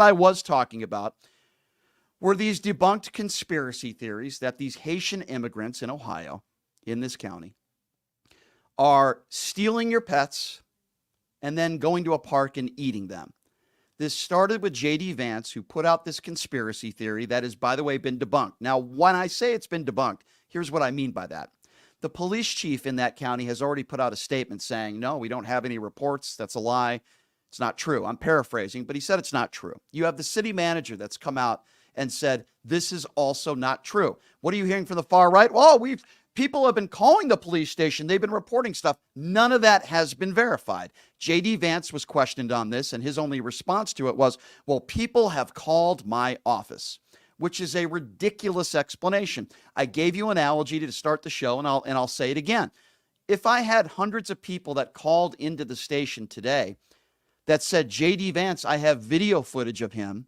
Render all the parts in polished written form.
I was talking about were these debunked conspiracy theories that these Haitian immigrants in Ohio, in this county, are stealing your pets and then going to a park and eating them. This started with J.D. Vance, who put out this conspiracy theory that has, by the way, been debunked. Now, when I say it's been debunked, here's what I mean by that. The police chief in that county has already put out a statement saying, no, we don't have any reports. That's a lie. It's not true. I'm paraphrasing, but he said it's not true. You have the city manager that's come out and said, this is also not true. What are you hearing from the far right? Well, people have been calling the police station. They've been reporting stuff. None of that has been verified. J.D. Vance was questioned on this, and his only response to it was, well, people have called my office, which is a ridiculous explanation. I gave you an analogy to start the show, and I'll say it again. If I had hundreds of people that called into the station today that said, J.D. Vance, I have video footage of him,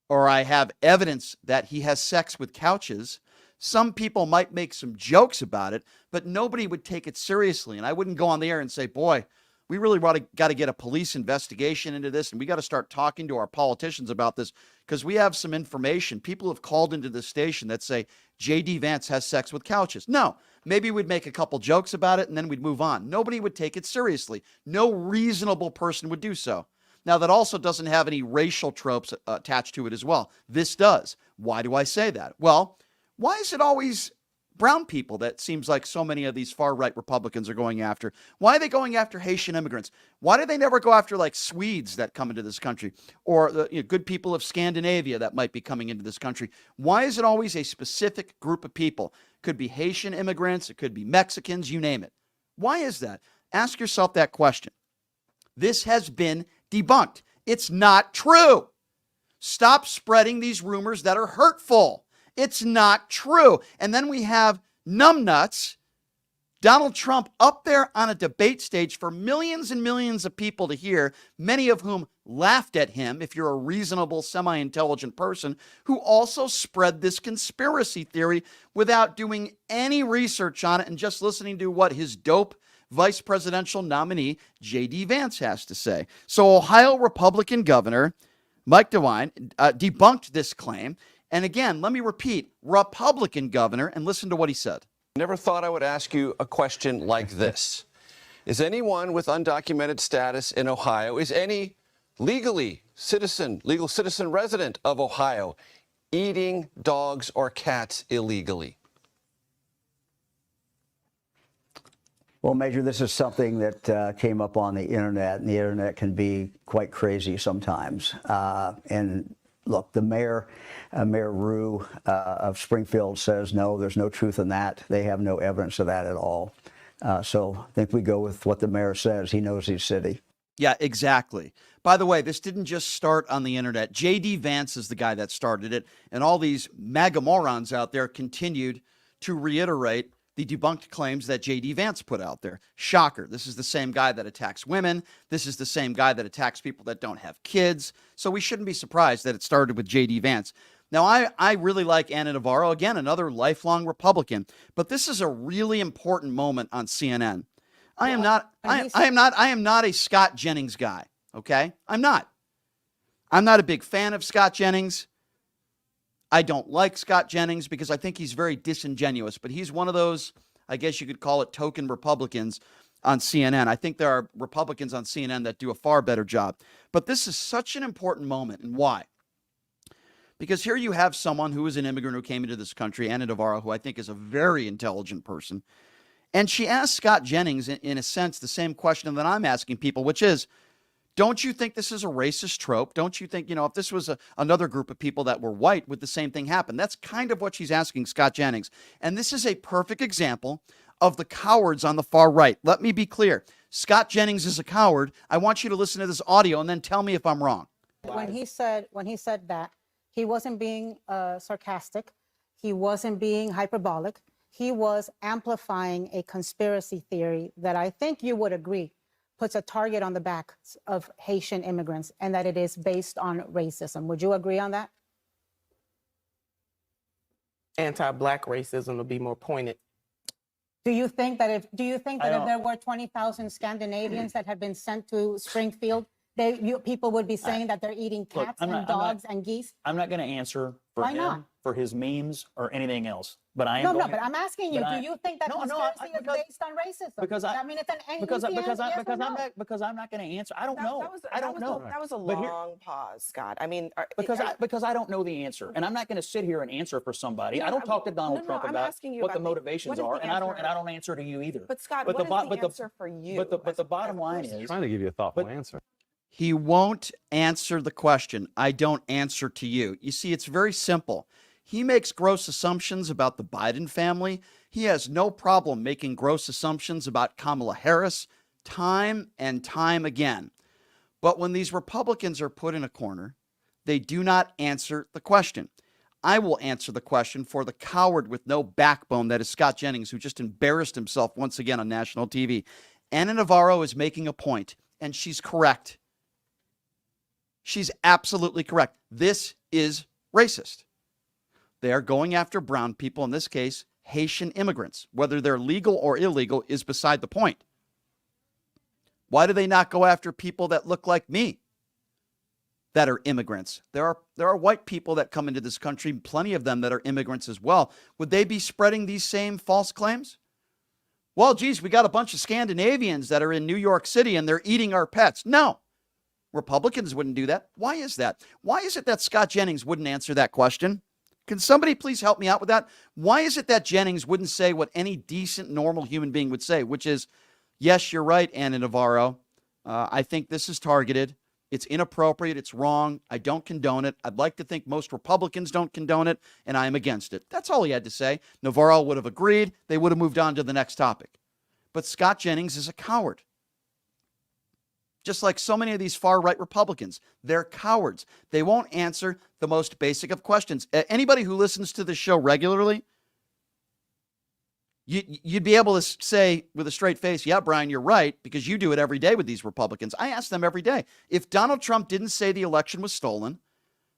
or I have evidence that he has sex with couches, some people might make some jokes about it, but nobody would take it seriously. And I wouldn't go on the air and say, boy, we really got to get a police investigation into this, and we got to start talking to our politicians about this because we have some information. People have called into the station that say J.D. Vance has sex with couches. No, maybe we'd make a couple jokes about it and then we'd move on. Nobody would take it seriously. No reasonable person would do so. Now, that also doesn't have any racial tropes attached to it as well. This does. Why do I say that? Well, why is it always brown people that seems like so many of these far-right Republicans are going after? Why are they going after Haitian immigrants? Why do they never go after like Swedes that come into this country or the good people of Scandinavia that might be coming into this country? Why is it always a specific group of people? Could be Haitian immigrants. It could be Mexicans, you name it. Why is that? Ask yourself that question. This has been debunked. It's not true. Stop spreading these rumors that are hurtful. It's not true. And then we have numbnuts, Donald Trump up there on a debate stage for millions and millions of people to hear, many of whom laughed at him, if you're a reasonable, semi-intelligent person, who also spread this conspiracy theory without doing any research on it and just listening to what his dope vice presidential nominee, J.D. Vance, has to say. So Ohio Republican Governor Mike DeWine debunked this claim. And again, let me repeat, Republican governor, and listen to what he said. Never thought I would ask you a question like this. Is anyone with undocumented status in Ohio, is any legal citizen resident of Ohio eating dogs or cats illegally? Well, Major, this is something that came up on the internet, and the internet can be quite crazy sometimes. And look, the mayor, Mayor Rue of Springfield says, no, there's no truth in that. They have no evidence of that at all. So I think we go with what the mayor says. He knows his city. Yeah, exactly. By the way, this didn't just start on the internet. J.D. Vance is the guy that started it, and all these MAGA morons out there continued to reiterate the debunked claims that J.D. Vance put out there. Shocker. This is the same guy that attacks women. This is the same guy that attacks people that don't have kids. So we shouldn't be surprised that it started with J.D. Vance. Now, I really like Ana Navarro, again, another lifelong Republican, but this is a really important moment on CNN. I am not a Scott Jennings guy, okay? I'm not a big fan of Scott Jennings. I don't like Scott Jennings because I think he's very disingenuous, but he's one of those, I guess you could call it token Republicans on CNN. I think there are Republicans on CNN that do a far better job. But this is such an important moment. And why? Because here you have someone who is an immigrant who came into this country, Ana Navarro, who I think is a very intelligent person. And she asked Scott Jennings, in a sense, the same question that I'm asking people, which is, don't you think this is a racist trope? Don't you think, if this was another group of people that were white, would the same thing happen? That's kind of what she's asking Scott Jennings. And this is a perfect example of the cowards on the far right. Let me be clear. Scott Jennings is a coward. I want you to listen to this audio and then tell me if I'm wrong. When he said that, he wasn't being sarcastic. He wasn't being hyperbolic. He was amplifying a conspiracy theory that I think you would agree puts a target on the backs of Haitian immigrants, and that it is based on racism. Would you agree on that? Anti-Black racism will be more pointed. Do you think that if there were 20,000 Scandinavians that had been sent to Springfield, people would be saying that they're eating Look, cats I'm and not- I'm not- dogs and geese? I'm not going to answer for Why him, not? for his memes or anything else. But I am No, going but I'm asking you, but do I- you think that No, conspiracy is because- based on racism? because I- I mean, it's an because easy because answer, I yes or because I'm no. not because I'm not going to answer. I don't know. I don't know. That was a But here- long pause, Scott. I mean, because I don't know the answer, and I'm not going to sit here and answer for somebody. I don't talk to Donald no, Trump I'm about asking you what the about motivations what is are, the and I answer? don't answer to you either. But Scott, but what the, is the but the, answer for you? But the bottom line I'm is, trying to give you a thoughtful but- answer. He won't answer the question. I don't answer to you. You see, it's very simple. He makes gross assumptions about the Biden family. He has no problem making gross assumptions about Kamala Harris time and time again. But when these Republicans are put in a corner, they do not answer the question. I will answer the question for the coward with no backbone that is Scott Jennings, who just embarrassed himself once again on national TV. Ana Navarro is making a point, and she's correct. She's absolutely correct. This is racist. They are going after brown people, in this case, Haitian immigrants. Whether they're legal or illegal is beside the point. Why do they not go after people that look like me that are immigrants? There are white people that come into this country, plenty of them that are immigrants as well. Would they be spreading these same false claims? Well, geez, we got a bunch of Scandinavians that are in New York City and they're eating our pets. No. Republicans wouldn't do that. Why is that? Why is it that Scott Jennings wouldn't answer that question? Can somebody please help me out with that? Why is it that Jennings wouldn't say what any decent, normal human being would say, which is, yes, you're right, Ana Navarro. I think this is targeted. It's inappropriate. It's wrong. I don't condone it. I'd like to think most Republicans don't condone it, and I am against it. That's all he had to say. Navarro would have agreed. They would have moved on to the next topic. But Scott Jennings is a coward. Just like so many of these far-right Republicans, they're cowards. They won't answer the most basic of questions. Anybody who listens to this show regularly, you'd be able to say with a straight face, yeah, Brian, you're right, because you do it every day with these Republicans. I ask them every day. If Donald Trump didn't say the election was stolen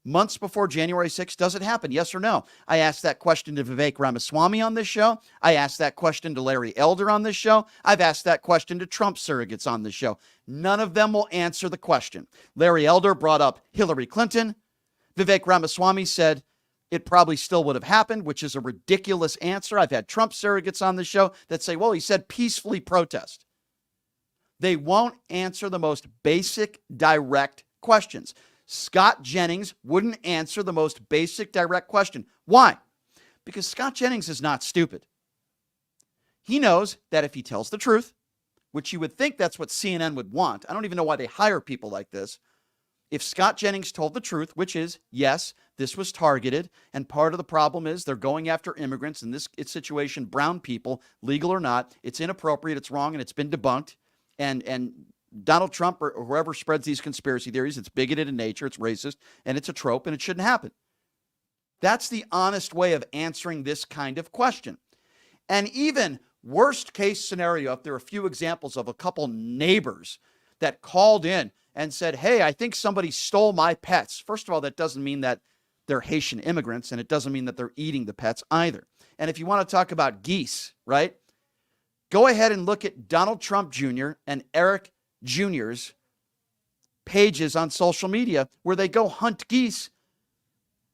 months before January 6th, does it happen? Yes or no? I asked that question to Vivek Ramaswamy on this show. I asked that question to Larry Elder on this show. I've asked that question to Trump surrogates on this show. None of them will answer the question. Larry Elder brought up Hillary Clinton. Vivek Ramaswamy said it probably still would have happened, which is a ridiculous answer. I've had Trump surrogates on the show that say, well, he said peacefully protest. They won't answer the most basic, direct questions. Scott Jennings wouldn't answer the most basic, direct question. Why? Because Scott Jennings is not stupid. He knows that if he tells the truth, which you would think that's what CNN would want. I don't even know why they hire people like this. If Scott Jennings told the truth, which is, yes, this was targeted, and part of the problem is they're going after immigrants, in this situation, brown people, legal or not, it's inappropriate, it's wrong, and it's been debunked. And Donald Trump or whoever spreads these conspiracy theories, it's bigoted in nature, it's racist, and it's a trope, and it shouldn't happen. That's the honest way of answering this kind of question. And even worst case scenario, if there are a few examples of a couple neighbors that called in and said, hey, I think somebody stole my pets. First of all, that doesn't mean that they're Haitian immigrants, and it doesn't mean that they're eating the pets either. And if you want to talk about geese, right, go ahead and look at Donald Trump Jr. and Eric Jr.'s pages on social media where they go hunt geese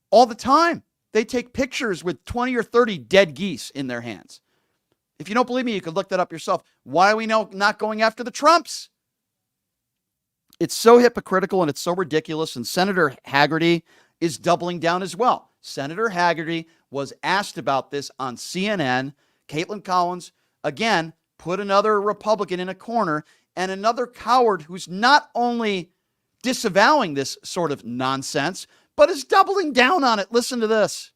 all the time. They take pictures with 20 or 30 dead geese in their hands. If you don't believe me, you could look that up yourself. Why are we not going after the Trumps? It's so hypocritical and it's so ridiculous. And Senator Hagerty is doubling down as well. Senator Hagerty was asked about this on CNN. Caitlin Collins, again, put another Republican in a corner, and another coward who's not only disavowing this sort of nonsense, but is doubling down on it. Listen to this.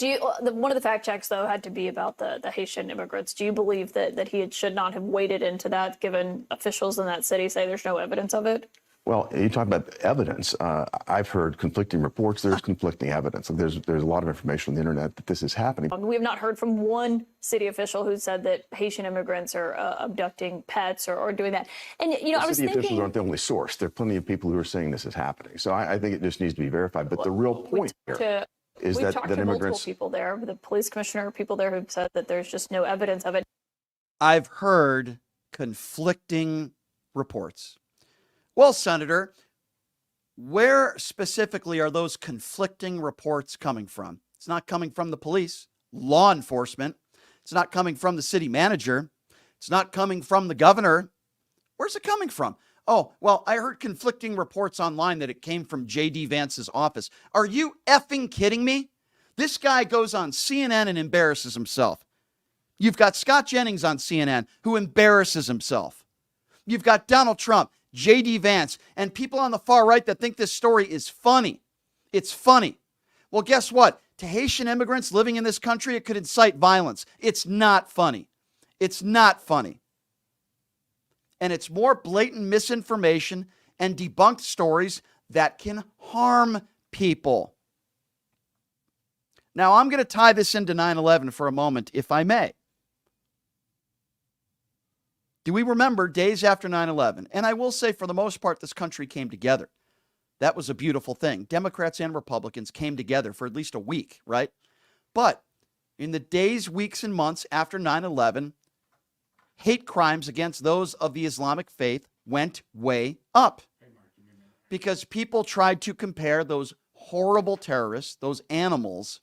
One of the fact checks, though, had to be about the Haitian immigrants. Do you believe that he should not have waded into that, given officials in that city say there's no evidence of it? Well, you talk about evidence. I've heard conflicting reports. There's conflicting evidence. There's a lot of information on the internet that this is happening. We have not heard from one city official who said that Haitian immigrants are abducting pets or doing that. And, I was City thinking... officials aren't the only source. There are plenty of people who are saying this is happening. So I think it just needs to be verified. But the real point here is We've that talked to immigrants... multiple people there, the police commissioner, people there who've said that there's just no evidence of it. I've heard conflicting reports. Well, Senator, where specifically are those conflicting reports coming from? It's not coming from the police, law enforcement. It's not coming from the city manager. It's not coming from the governor. Where's it coming from? Oh, well, I heard conflicting reports online that it came from J.D. Vance's office. Are you effing kidding me? This guy goes on CNN and embarrasses himself. You've got Scott Jennings on CNN who embarrasses himself. You've got Donald Trump, J.D. Vance, and people on the far right that think this story is funny. It's funny. Well, guess what? To Haitian immigrants living in this country, it could incite violence. It's not funny. It's not funny. And it's more blatant misinformation and debunked stories that can harm people. Now, I'm going to tie this into 9/11 for a moment, if I may. Do we remember days after 9/11? And I will say, for the most part, this country came together. That was a beautiful thing. Democrats and Republicans came together for at least a week, right? But in the days, weeks, and months after 9/11, hate crimes against those of the Islamic faith went way up because people tried to compare those horrible terrorists, those animals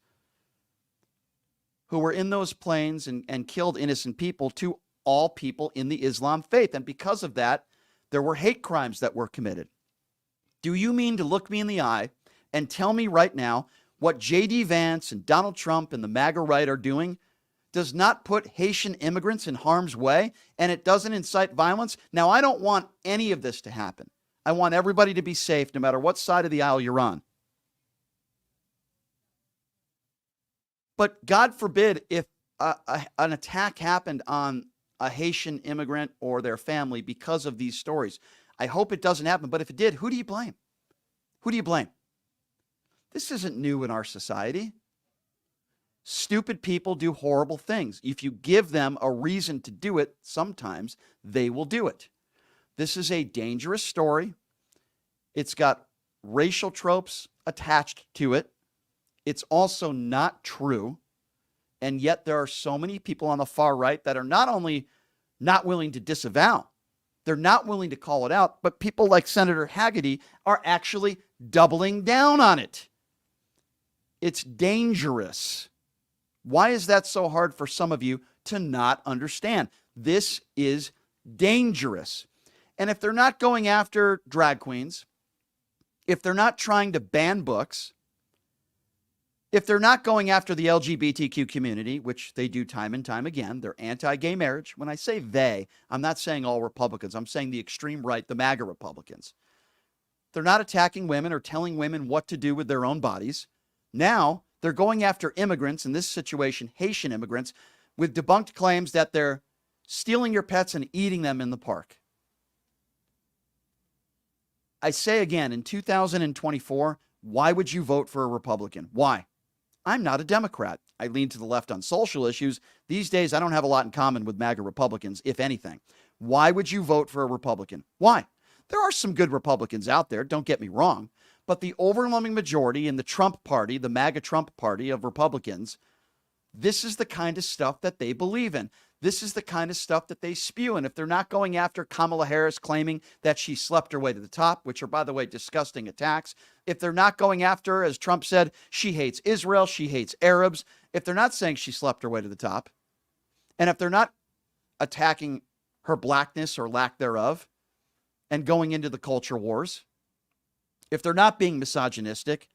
who were in those planes and killed innocent people, to all people in the Islam faith. And because of that, there were hate crimes that were committed. Do you mean to look me in the eye and tell me right now what J.D. Vance and Donald Trump and the MAGA right are doing does not put Haitian immigrants in harm's way, and it doesn't incite violence? Now, I don't want any of this to happen. I want everybody to be safe no matter what side of the aisle you're on. But God forbid if an attack happened on a Haitian immigrant or their family because of these stories. I hope it doesn't happen, but if it did, who do you blame? Who do you blame? This isn't new in our society. Stupid people do horrible things. If you give them a reason to do it, sometimes they will do it. This is a dangerous story. It's got racial tropes attached to it. It's also not true. And yet there are so many people on the far right that are not only not willing to disavow, they're not willing to call it out, but people like Senator Hagerty are actually doubling down on it. It's dangerous. Why is that so hard for some of you to not understand? This is dangerous. And if they're not going after drag queens, if they're not trying to ban books, if they're not going after the LGBTQ community, which they do time and time again, they're anti-gay marriage. When I say they, I'm not saying all Republicans. I'm saying the extreme right, the MAGA Republicans. They're not attacking women or telling women what to do with their own bodies. Now they're going after immigrants, in this situation, Haitian immigrants, with debunked claims that they're stealing your pets and eating them in the park. I say again, in 2024, why would you vote for a Republican? Why? I'm not a Democrat. I lean to the left on social issues. These days, I don't have a lot in common with MAGA Republicans, if anything. Why would you vote for a Republican? Why? There are some good Republicans out there, don't get me wrong, but the overwhelming majority in the Trump party, the MAGA Trump party of Republicans, this is the kind of stuff that they believe in. This is the kind of stuff that they spew. And if they're not going after Kamala Harris claiming that she slept her way to the top, which are, by the way, disgusting attacks, if they're not going after, as Trump said, she hates Israel, she hates Arabs, if they're not saying she slept her way to the top, and if they're not attacking her blackness or lack thereof and going into the culture wars, if they're not being misogynistic,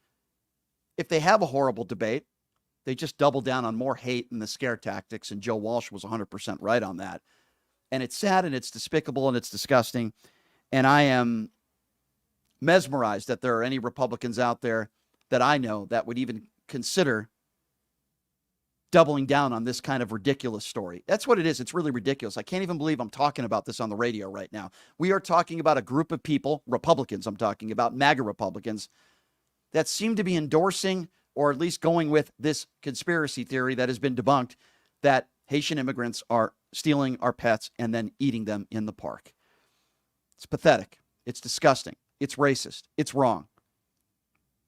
if they have a horrible debate, they just double down on more hate and the scare tactics, and Joe Walsh was 100% right on that. And it's sad and it's despicable and it's disgusting. And I am mesmerized that there are any Republicans out there that I know that would even consider doubling down on this kind of ridiculous story. That's what it is. It's really ridiculous. I can't even believe I'm talking about this on the radio right now. We are talking about a group of people, Republicans I'm talking about, MAGA Republicans, that seem to be endorsing or at least going with this conspiracy theory that has been debunked that Haitian immigrants are stealing our pets and then eating them in the park. It's pathetic. It's disgusting. It's racist. It's wrong.